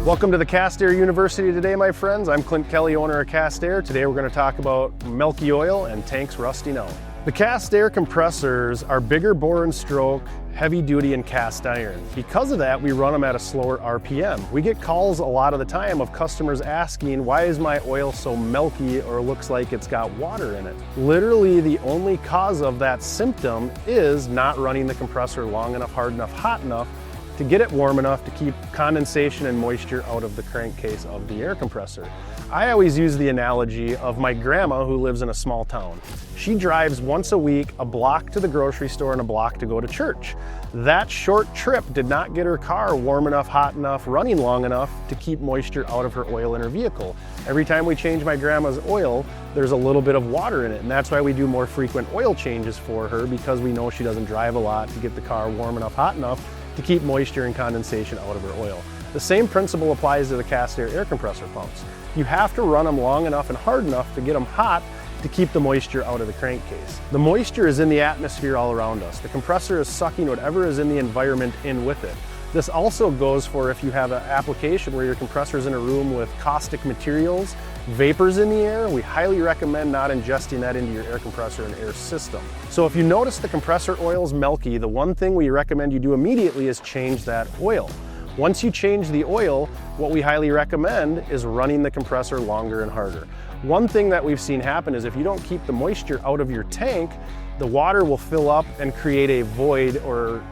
Welcome to the Cast Air University today, my friends. I'm Clint Kelly, owner of Cast Air. Today we're going to talk about Milky oil and tanks rusting out. The Cast Air compressors are bigger bore and stroke, heavy duty and cast iron. Because of that, we run them at a slower RPM. We get calls a lot of the time of customers asking, why is my oil so milky or looks like it's got water in it? Literally, the only cause of that symptom is not running the compressor long enough, hard enough, hot enough to get it warm enough to keep condensation and moisture out of the crankcase of the air compressor. I always use the analogy of my grandma who lives in a small town. She drives once a week a block to the grocery store and a block to go to church. That short trip did not get her car warm enough, hot enough, running long enough to keep moisture out of her oil in her vehicle. Every time we change my grandma's oil, there's a little bit of water in it, and that's why we do more frequent oil changes for her, because we know she doesn't drive a lot to get the car warm enough, hot enough to keep moisture and condensation out of her oil. The same principle applies to the Cast Air air compressor pumps. You have to run them long enough and hard enough to get them hot to keep the moisture out of the crankcase. The moisture is in the atmosphere all around us. The compressor is sucking whatever is in the environment in with it. This also goes for if you have an application where your compressor is in a room with caustic materials, vapors in the air. We highly recommend not ingesting that into your air compressor and air system. So if you notice the compressor oil is milky, the one thing we recommend you do immediately is change that oil. Once you change the oil, what we highly recommend is running the compressor longer and harder. One thing that we've seen happen is if you don't keep the moisture out of your tank, the water will fill up and create a void or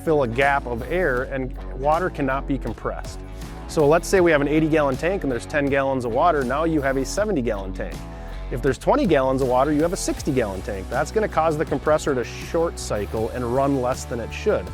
fill a gap of air, and water cannot be compressed. So let's say we have an 80-gallon tank and there's 10 gallons of water. Now you have a 70-gallon tank. If there's 20 gallons of water, you have a 60-gallon tank. That's going to cause the compressor to short cycle and run less than it should.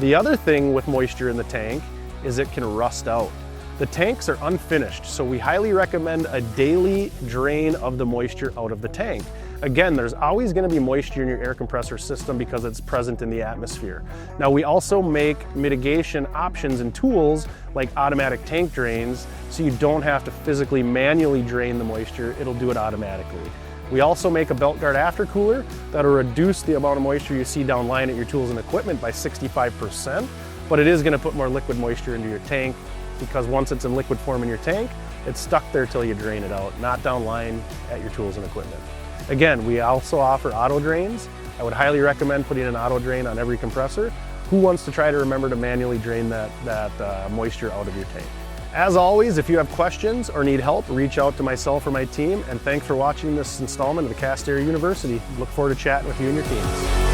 The other thing with moisture in the tank is it can rust out. The tanks are unfinished, so we highly recommend a daily drain of the moisture out of the tank. Again, there's always going to be moisture in your air compressor system because it's present in the atmosphere. Now, we also make mitigation options and tools like automatic tank drains, so you don't have to physically manually drain the moisture, it'll do it automatically. We also make a belt guard aftercooler that'll reduce the amount of moisture you see down line at your tools and equipment by 65%, but it is going to put more liquid moisture into your tank, because once it's in liquid form in your tank, it's stuck there till you drain it out, not down line at your tools and equipment. Again, we also offer auto drains. I would highly recommend putting an auto drain on every compressor. Who wants to try to remember to manually drain that moisture out of your tank? As always, if you have questions or need help, reach out to myself or my team, and thanks for watching this installment of the Cast Air University. Look forward to chatting with you and your teams.